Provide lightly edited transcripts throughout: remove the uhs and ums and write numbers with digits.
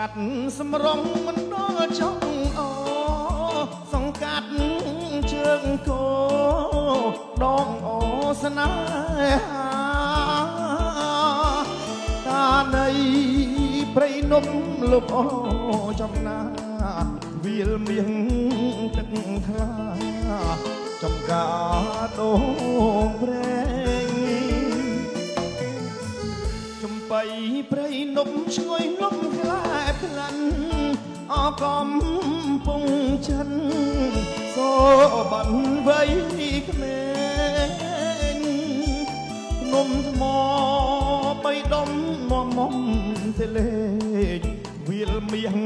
កាត់សម្រងមិនដល់ចង់អសង្កាត់ជើងគោដងអូស្នេហាតានៃព្រៃនំលុបអូចំណាវាលមៀងទឹកថ្លាចំការដូងព្រែងចំបៃព្រៃនំឆ្ងុយនំខ្លែផ្លាន់អកំពុងចិនសូបានវ័យក្មេងនំថ្មបីដុំមមុំទៅលេងវាលមៀង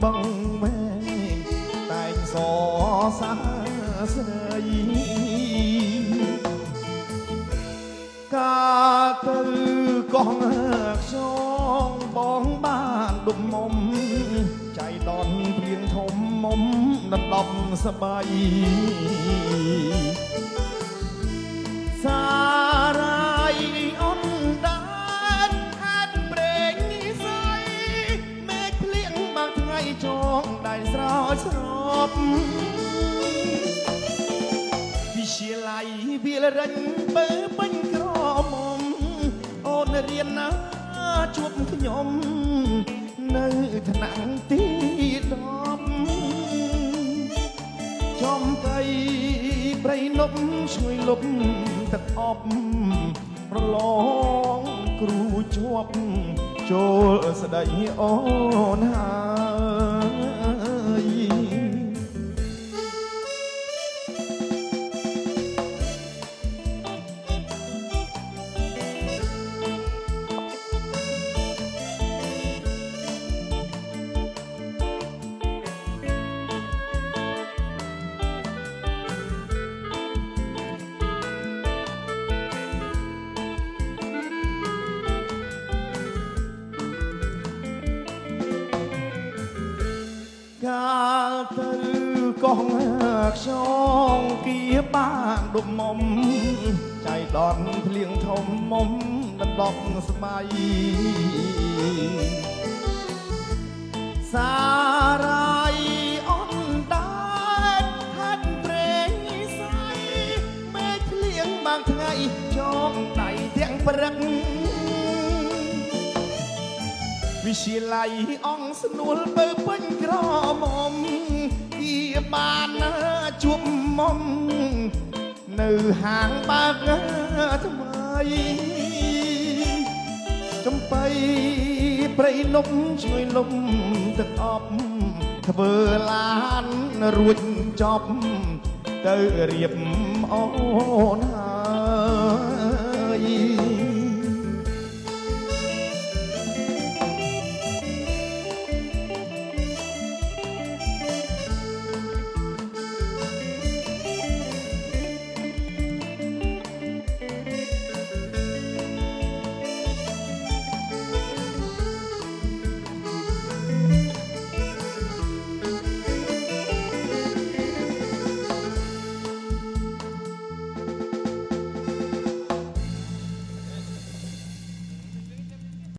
បងវែងតែងសសាស្រីកាទៅកងខ្យងបងបានដុំមុំចៃដនព្រៀងធំមុំដណ្ដប់សបាយសារាយអនដានហាត់ប្រេងស័យមេឃភ្លៀងបាំងថ្ងៃចងដៃស្រោចស្រពវិជាល័យវាលរិញបើពេញក្រមុំអូនរៀនណាជួបខ្ញុំនៅថ្នាក់ទី10ចំកៃព្រៃនំជួយលុបទឹកអប់ប្រឡងគ្រូជាប់ចូលស្ដីអូនហើយកាលទៅកងខ្យងគៀបានដុំមុំចៃដនភ្លៀងធំមុំដណ្ដប់ស្បៃសារាយអនដានហាត់ប្រេងស័យមេឃភ្លៀងបាំងថ្ងៃចងដៃទាំងព្រឹកវិជាល័យអង្គស្នួលបើពេញក្រមុំវាបានជួបមុំនៅហាងបើកថ្មីចំបៃព្រៃនំជួយលំទឹកអប់ធ្វើឡានរួចចប់ទៅរៀបអូនហើយ